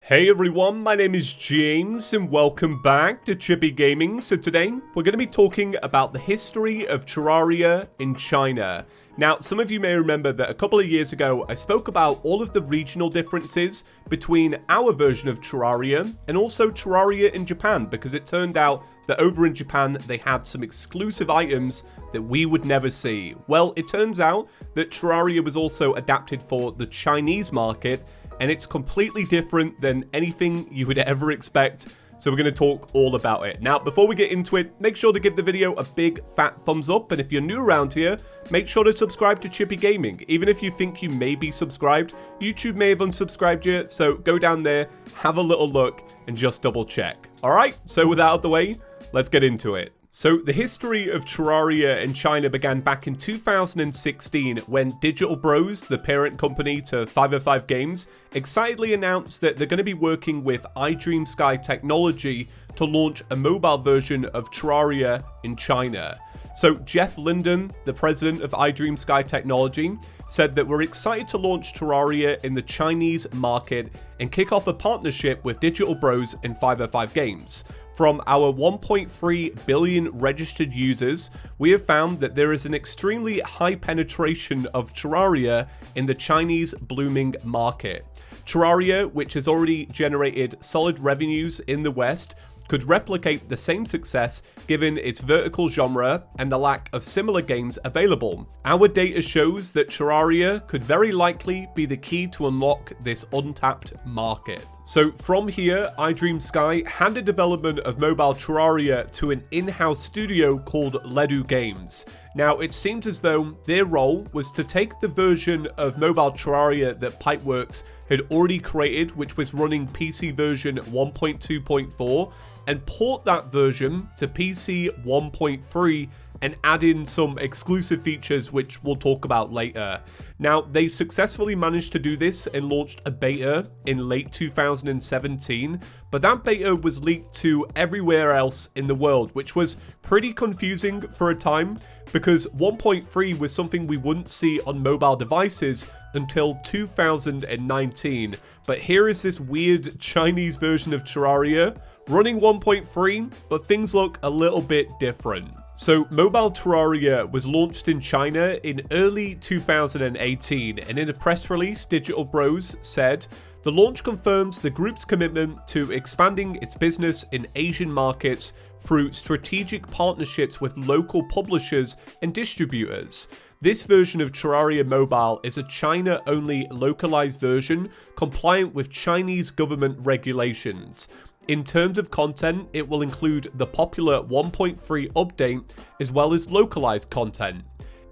Hey everyone, my name is James and welcome back to Chippy Gaming. So today we're going to be talking about the history of Terraria in China. Now, some of you may remember that a couple of years ago I spoke about all of the regional differences between our version of Terraria and also Terraria in Japan, because it turned out that over in Japan they had some exclusive items that we would never see. Well, it turns out that Terraria was also adapted for the Chinese market, and it's completely different than anything you would ever expect. So we're going to talk all about it. Now, before we get into it, make sure to give the video a big fat thumbs up. And if you're new around here, make sure to subscribe to Chippy Gaming. Even if you think you may be subscribed, YouTube may have unsubscribed you. So go down there, have a little look, and just double check. All right, so with that out of the way, let's get into it. So the history of Terraria in China began back in 2016 when Digital Bros, the parent company to 505 Games, excitedly announced that they're going to be working with iDreamSky technology to launch a mobile version of Terraria in China. So Jeff Linden, the president of iDreamSky Technology, said that we're excited to launch Terraria in the Chinese market and kick off a partnership with Digital Bros and 505 Games. From our 1.3 billion registered users, we have found that there is an extremely high penetration of Terraria in the Chinese blooming market. Terraria, which has already generated solid revenues in the West, could replicate the same success given its vertical genre and the lack of similar games available. Our data shows that Terraria could very likely be the key to unlock this untapped market. So from here, iDreamSky handed development of mobile Terraria to an in-house studio called Ledu Games. Now, it seems as though their role was to take the version of mobile Terraria that Pipeworks had already created, which was running PC version 1.2.4, and port that version to PC 1.3 and add in some exclusive features which we'll talk about later. Now, they successfully managed to do this and launched a beta in late 2017, but that beta was leaked to everywhere else in the world, which was pretty confusing for a time, because 1.3 was something we wouldn't see on mobile devices until 2019. But here is this weird Chinese version of Terraria running 1.3, but things look a little bit different. So mobile Terraria was launched in China in early 2018, and in a press release, Digital Bros said, "The launch confirms the group's commitment to expanding its business in Asian markets through strategic partnerships with local publishers and distributors. This version of Terraria Mobile is a China-only localized version compliant with Chinese government regulations. In terms of content, it will include the popular 1.3 update as well as localized content.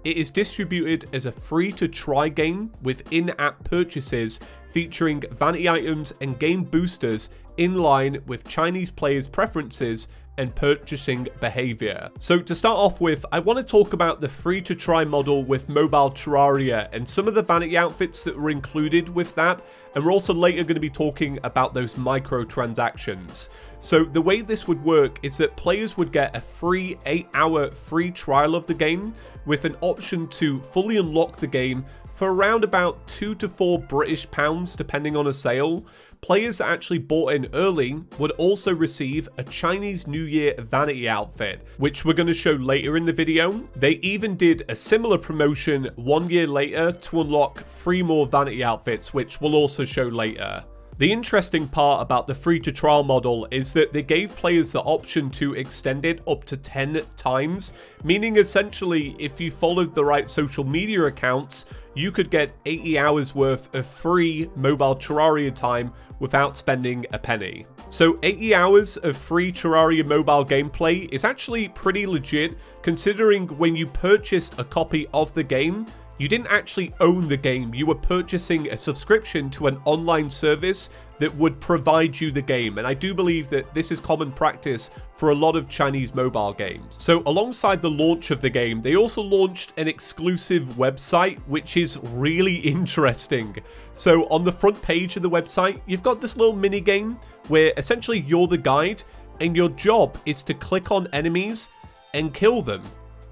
It is distributed as a free-to-try game with in-app purchases featuring vanity items and game boosters in line with Chinese players' preferences and purchasing behavior." So to start off with, I want to talk about the free-to-try model with mobile Terraria and some of the vanity outfits that were included with that, and we're also later going to be talking about those microtransactions. So the way this would work is that players would get a free 8-hour free trial of the game with an option to fully unlock the game for around about £2 to £4 depending on a sale. Players that actually bought in early would also receive a Chinese New Year vanity outfit, which we're going to show later in the video. They even did a similar promotion 1 year later to unlock 3 more vanity outfits, which we'll also show later. The interesting part about the free-to-trial model is that they gave players the option to extend it up to 10 times, meaning essentially if you followed the right social media accounts, you could get 80 hours worth of free mobile Terraria time without spending a penny. So 80 hours of free Terraria mobile gameplay is actually pretty legit, considering when you purchased a copy of the game, you didn't actually own the game, you were purchasing a subscription to an online service that would provide you the game, and I do believe that this is common practice for a lot of Chinese mobile games. So alongside the launch of the game, they also launched an exclusive website, which is really interesting. So on the front page of the website, you've got this little mini game where essentially you're the guide, and your job is to click on enemies and kill them,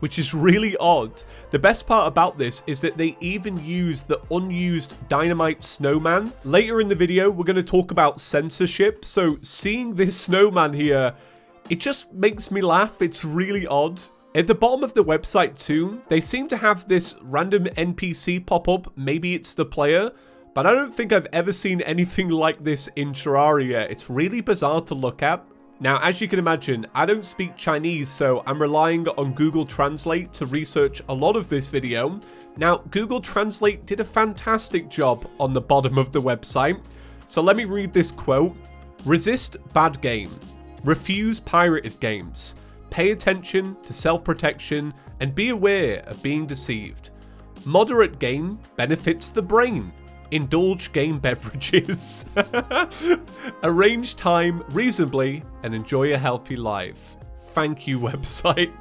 which is really odd. The best part about this is that they even use the unused dynamite snowman. Later in the video, we're going to talk about censorship. So seeing this snowman here, it just makes me laugh. It's really odd. At the bottom of the website too, they seem to have this random NPC pop up. Maybe it's the player, but I don't think I've ever seen anything like this in Terraria. It's really bizarre to look at. Now, as you can imagine, I don't speak Chinese, so I'm relying on Google Translate to research a lot of this video. Now, Google Translate did a fantastic job on the bottom of the website. So let me read this quote. Resist bad game. Refuse pirated games. Pay attention to self-protection and be aware of being deceived. Moderate game benefits the brain. Indulge game beverages. Arrange time reasonably and enjoy a healthy life. Thank you, website.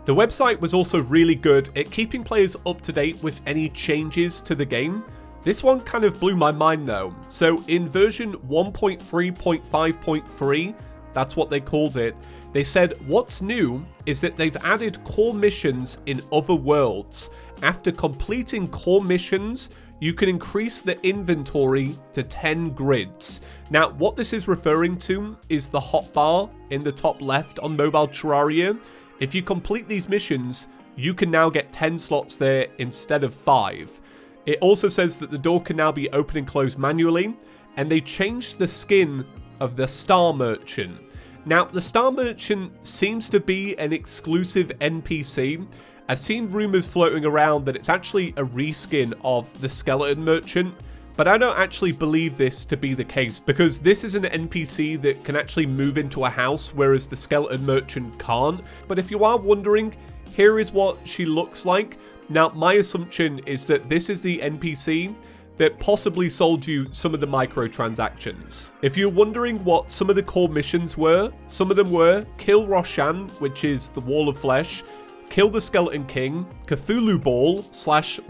The website was also really good at keeping players up to date with any changes to the game. This one kind of blew my mind though. So in version 1.3.5.3, that's what they called it, they said what's new is that they've added core missions in other worlds. After completing core missions, you can increase the inventory to 10 grids. Now, what this is referring to is the hotbar in the top left on mobile Terraria. If you complete these missions, you can now get 10 slots there instead of 5. It also says that the door can now be open and closed manually, and they changed the skin of the Star Merchant. Now, the Star Merchant seems to be an exclusive NPC. I've seen rumors floating around that it's actually a reskin of the Skeleton Merchant, but I don't actually believe this to be the case because this is an NPC that can actually move into a house, whereas the Skeleton Merchant can't. But if you are wondering, here is what she looks like. Now, my assumption is that this is the NPC that possibly sold you some of the microtransactions. If you're wondering what some of the core missions were, some of them were Kill Roshan, which is the Wall of Flesh, Kill the Skeleton King, Cthulhu Ball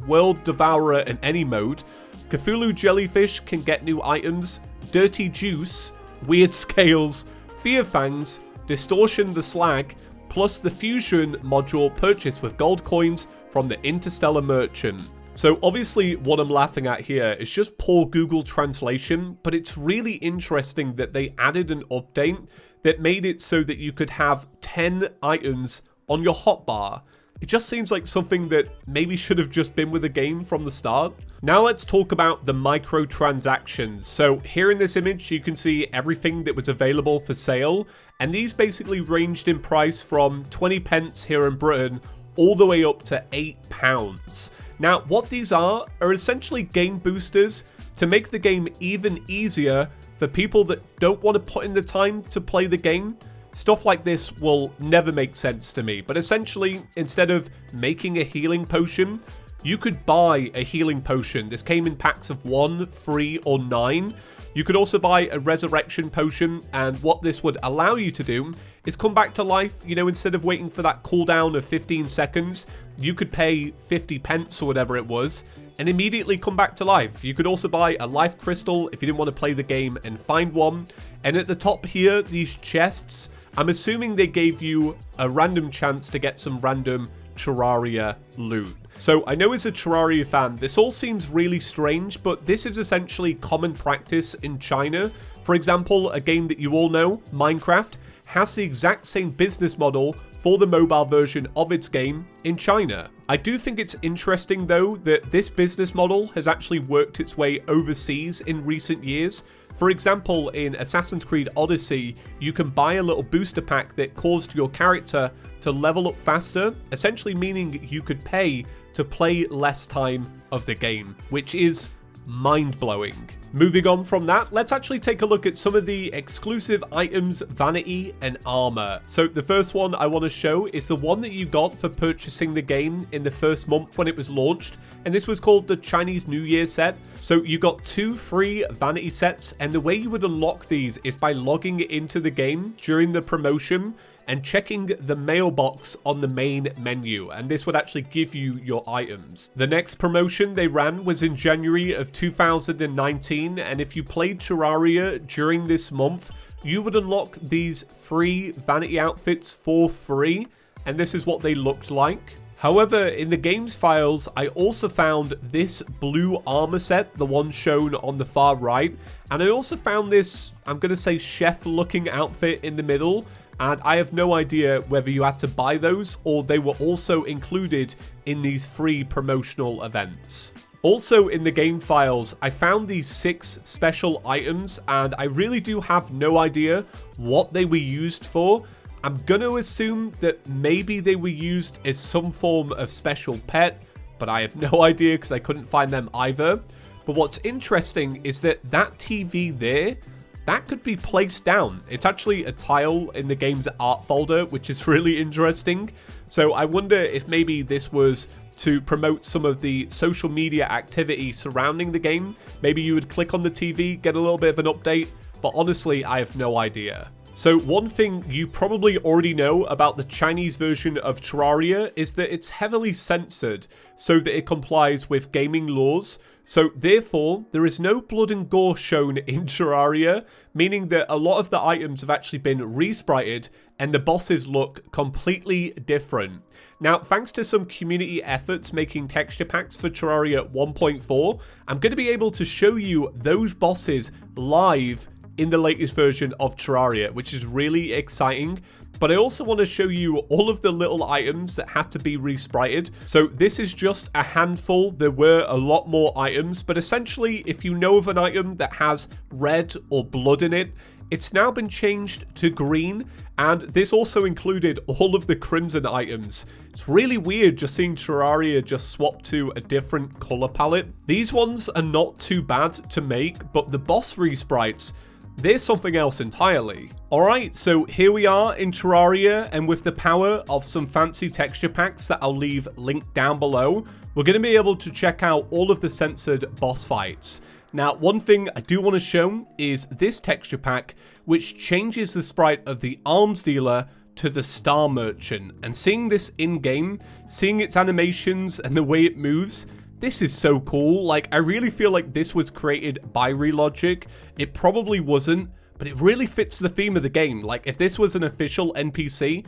/ World Devourer in any mode, Cthulhu Jellyfish can get new items, Dirty Juice, Weird Scales, Fear Fangs, Distortion the Slag, plus the Fusion module purchased with gold coins from the Interstellar Merchant. So obviously what I'm laughing at here is just poor Google translation, but it's really interesting that they added an update that made it so that you could have 10 items on your hotbar. It just seems like something that maybe should have just been with the game from the start. Now let's talk about the microtransactions. So here in this image, you can see everything that was available for sale. And these basically ranged in price from 20 pence here in Britain all the way up to £8. Now, what these are essentially game boosters to make the game even easier for people that don't want to put in the time to play the game. Stuff like this will never make sense to me, but essentially, instead of making a healing potion, you could buy a healing potion. This came in packs of 1, 3, or 9. You could also buy a resurrection potion, and what this would allow you to do is come back to life. You know, instead of waiting for that cooldown of 15 seconds, you could pay 50 pence or whatever it was, and immediately come back to life. You could also buy a life crystal if you didn't want to play the game and find one. And at the top here, these chests, I'm assuming they gave you a random chance to get some random Terraria loot. So I know as a Terraria fan, this all seems really strange, but this is essentially common practice in China. For example, a game that you all know, Minecraft, has the exact same business model for the mobile version of its game in China. I do think it's interesting though that this business model has actually worked its way overseas in recent years. For example, in Assassin's Creed Odyssey, you can buy a little booster pack that caused your character to level up faster, essentially meaning you could pay to play less time of the game, which is mind-blowing. Moving on from that, let's actually take a look at some of the exclusive items, vanity, and armor. So the first one I want to show is the one that you got for purchasing the game in the first month when it was launched, and this was called the Chinese New Year set. So you got 2 free vanity sets, and the way you would unlock these is by logging into the game during the promotion and checking the mailbox on the main menu, and this would actually give you your items. The next promotion they ran was in January of 2019, and if you played Terraria during this month, you would unlock these free vanity outfits for free. and this is what they looked like. However, in the game's files, I also found this blue armor set, the one shown on the far right, and I also found this, I'm going to say, chef-looking outfit in the middle, and I have no idea whether you had to buy those or they were also included in these free promotional events. Also in the game files, I found these 6 special items, and I really do have no idea what they were used for. I'm going to assume that maybe they were used as some form of special pet, but I have no idea because I couldn't find them either. But what's interesting is that TV there, that could be placed down. It's actually a tile in the game's art folder, which is really interesting. So I wonder if maybe this was to promote some of the social media activity surrounding the game. Maybe you would click on the TV, get a little bit of an update, but honestly, I have no idea. So one thing you probably already know about the Chinese version of Terraria is that it's heavily censored so that it complies with gaming laws. So therefore, there is no blood and gore shown in Terraria, meaning that a lot of the items have actually been resprited and the bosses look completely different. Now, thanks to some community efforts making texture packs for Terraria 1.4, I'm going to be able to show you those bosses live in the latest version of Terraria, which is really exciting. But I also want to show you all of the little items that had to be resprited. So this is just a handful. There were a lot more items, but essentially, if you know of an item that has red or blood in it, it's now been changed to green, and this also included all of the crimson items. It's really weird just seeing Terraria just swap to a different color palette. These ones are not too bad to make, but the boss resprites, there's something else entirely. Alright, so here we are in Terraria, and with the power of some fancy texture packs that I'll leave linked down below, we're going to be able to check out all of the censored boss fights. Now, one thing I do want to show is this texture pack, which changes the sprite of the arms dealer to the star merchant. And seeing this in-game, seeing its animations and the way it moves, this is so cool. Like, I really feel like this was created by Relogic. It probably wasn't, but it really fits the theme of the game. Like, if this was an official NPC,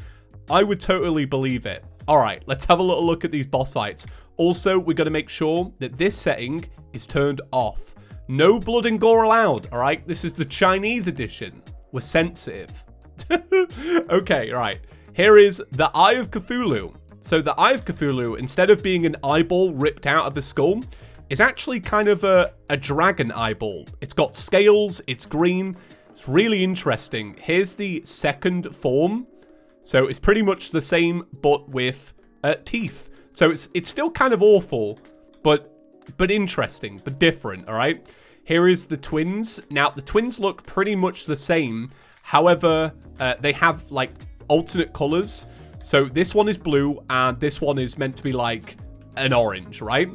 I would totally believe it. Alright, let's have a little look at these boss fights. Also, we got to make sure that this setting is turned off. No blood and gore allowed, alright? This is the Chinese edition. We're sensitive. Okay, right. Here is the Eye of Cthulhu. So the Eye of Cthulhu, instead of being an eyeball ripped out of the skull, is actually kind of a dragon eyeball. It's got scales, it's green, it's really interesting. Here's the second form. So it's pretty much the same, but with teeth. So it's still kind of awful, but interesting, but different, all right? Here is the twins. Now, the twins look pretty much the same. However, they have, like, alternate colors. So this one is blue, and this one is meant to be, like, an orange, right?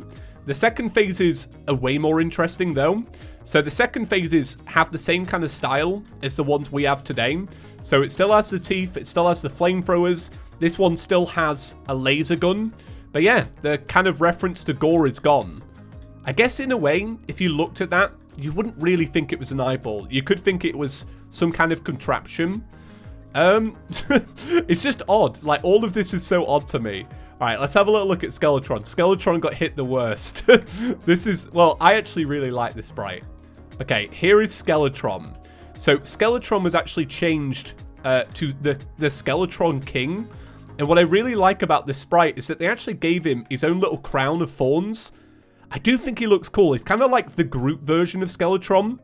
The second phases are way more interesting, though. So the second phases have the same kind of style as the ones we have today. So it still has the teeth, it still has the flamethrowers. This one still has a laser gun. But yeah, the kind of reference to gore is gone. I guess in a way, if you looked at that, you wouldn't really think it was an eyeball. You could think it was some kind of contraption. It's just odd. Like, all of this is so odd to me. All right, let's have a little look at Skeletron. Skeletron got hit the worst. This is, well, I actually really like this sprite. Okay, here is Skeletron. So Skeletron was actually changed to the Skeletron King. And what I really like about this sprite is that they actually gave him his own little crown of thorns. I do think he looks cool. He's kind of like the group version of Skeletron.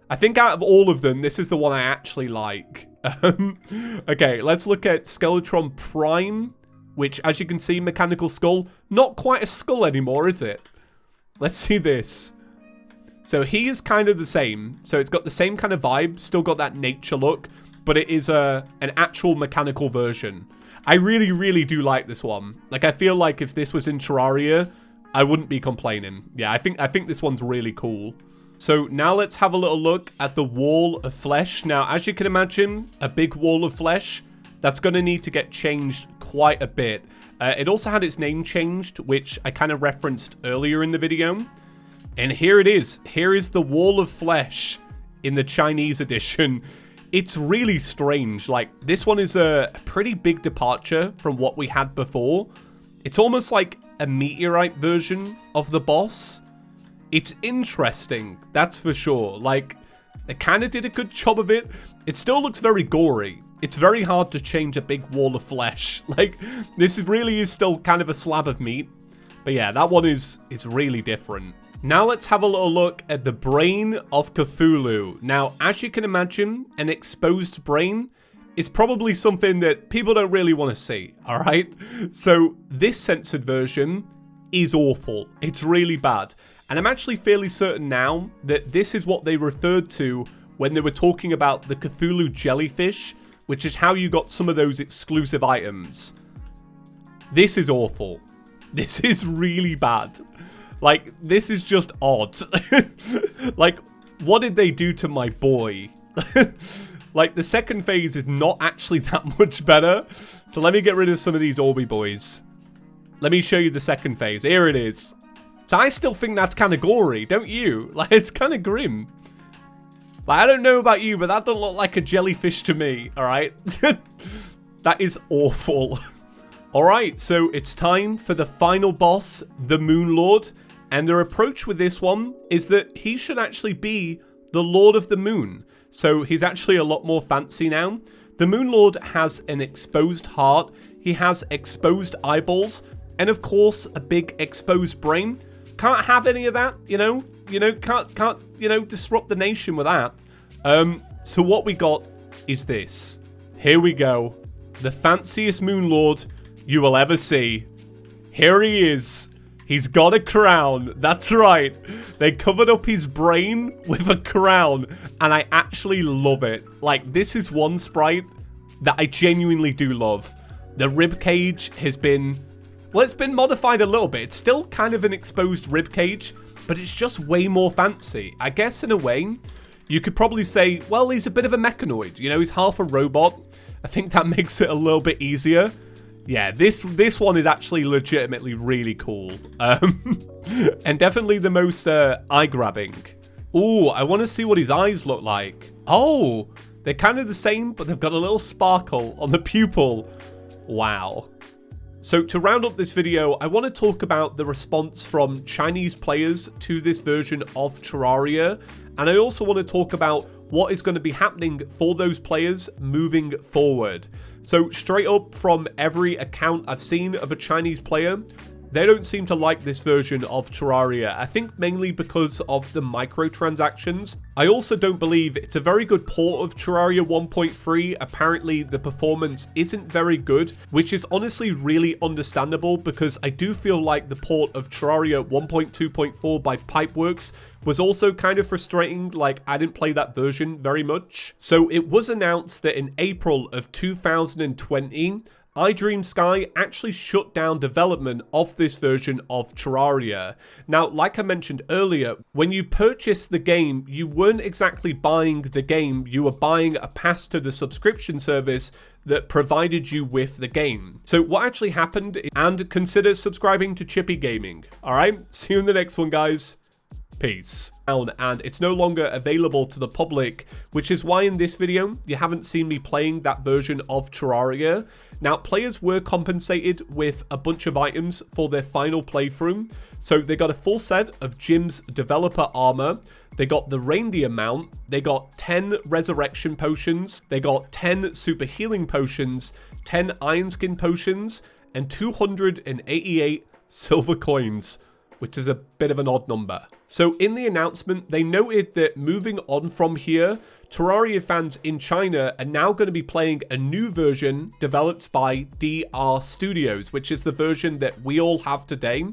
I think out of all of them, this is the one I actually like. Okay, let's look at Skeletron Prime, which, as you can see, mechanical skull. Not quite a skull anymore, is it? Let's see this. So he is kind of the same. So it's got the same kind of vibe, still got that nature look, but it is an actual mechanical version. I really, really do like this one. Like, I feel like if this was in Terraria, I wouldn't be complaining. Yeah, I think this one's really cool. So now let's have a little look at the wall of flesh. Now, as you can imagine, a big wall of flesh, that's going to need to get changed quite a bit. It also had its name changed, which I kind of referenced earlier in the video. And here it is. Here is the wall of flesh in the Chinese edition. It's really strange. Like, this one is a pretty big departure from what we had before. It's almost like a meteorite version of the boss. It's interesting, that's for sure. Like, they kind of did a good job of it. It still looks very gory. It's very hard to change a big wall of flesh. Like, this really is still kind of a slab of meat. But yeah, that one is really different. Now let's have a little look at the brain of Cthulhu. Now, as you can imagine, an exposed brain is probably something that people don't really want to see, alright? So, this censored version is awful. It's really bad. And I'm actually fairly certain now that this is what they referred to when they were talking about the Cthulhu jellyfish, which is how you got some of those exclusive items. This is awful. This is really bad. Like, this is just odd. Like, what did they do to my boy? Like, the second phase is not actually that much better. So let me get rid of some of these Orby boys. Let me show you the second phase. Here it is. So I still think that's kind of gory, don't you? Like, it's kind of grim. Like, I don't know about you, but that don't look like a jellyfish to me, alright? That is awful. Alright, so it's time for the final boss, the Moon Lord. And their approach with this one is that he should actually be the Lord of the Moon. So he's actually a lot more fancy now. The Moon Lord has an exposed heart. He has exposed eyeballs. And of course, a big exposed brain. Can't have any of that, you know, can't disrupt the nation with that. So what we got is this. Here we go. The fanciest Moon Lord you will ever see. Here he is. He's got a crown. That's right. They covered up his brain with a crown, and I actually love it. Like, this is one sprite that I genuinely do love. The rib cage has been, well, it's been modified a little bit. It's still kind of an exposed rib cage, but it's just way more fancy. I guess in a way, you could probably say, well, he's a bit of a mechanoid. You know, he's half a robot. I think that makes it a little bit easier. Yeah, this one is actually legitimately really cool. And definitely the most eye-grabbing. Ooh, I want to see what his eyes look like. Oh, they're kind of the same, but they've got a little sparkle on the pupil. Wow. So to round up this video, I want to talk about the response from Chinese players to this version of Terraria. And I also want to talk about what is going to be happening for those players moving forward. So straight up from every account I've seen of a Chinese player, they don't seem to like this version of Terraria. I think mainly because of the microtransactions. I also don't believe it's a very good port of Terraria 1.3. Apparently the performance isn't very good, which is honestly really understandable because I do feel like the port of Terraria 1.2.4 by Pipeworks was also kind of frustrating. Like, I didn't play that version very much. So it was announced that in April of 2020, iDreamSky actually shut down development of this version of Terraria. Now, like I mentioned earlier, when you purchased the game, you weren't exactly buying the game, you were buying a pass to the subscription service that provided you with the game. So what actually happened, and consider subscribing to Chippy Gaming. Alright, see you in the next one, guys. Peace. And it's no longer available to the public, which is why in this video you haven't seen me playing that version of Terraria. Now, players were compensated with a bunch of items for their final playthrough. So they got a full set of Jim's developer armor, they got the reindeer mount, they got 10 resurrection potions, they got 10 super healing potions, 10 iron skin potions, and 288 silver coins, which is a bit of an odd number. So in the announcement, they noted that moving on from here, Terraria fans in China are now going to be playing a new version developed by DR Studios, which is the version that we all have today.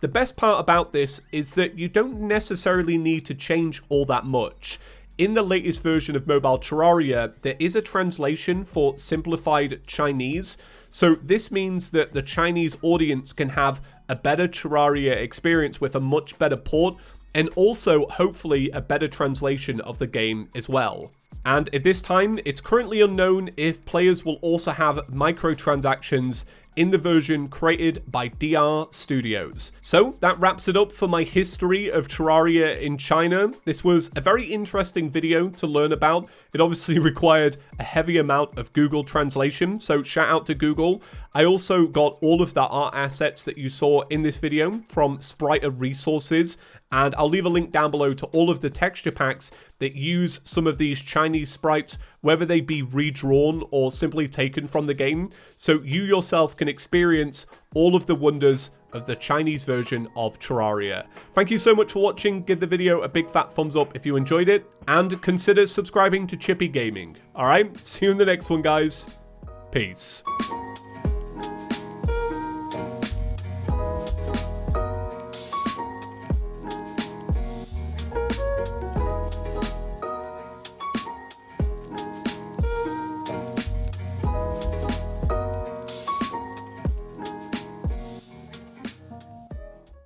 The best part about this is that you don't necessarily need to change all that much. In the latest version of Mobile Terraria, there is a translation for simplified Chinese. So this means that the Chinese audience can have a better Terraria experience with a much better port, and also hopefully a better translation of the game as well. And at this time, it's currently unknown if players will also have microtransactions in the version created by DR Studios. So that wraps it up for my history of Terraria in China. This was a very interesting video to learn about. It obviously required a heavy amount of Google translation, so shout out to Google. I also got all of the art assets that you saw in this video from Sprite of Resources, and I'll leave a link down below to all of the texture packs that use some of these Chinese sprites, whether they be redrawn or simply taken from the game, so you yourself can experience all of the wonders of the Chinese version of Terraria. Thank you so much for watching. Give the video a big fat thumbs up if you enjoyed it, and consider subscribing to Chippy Gaming. Alright, see you in the next one, guys. Peace.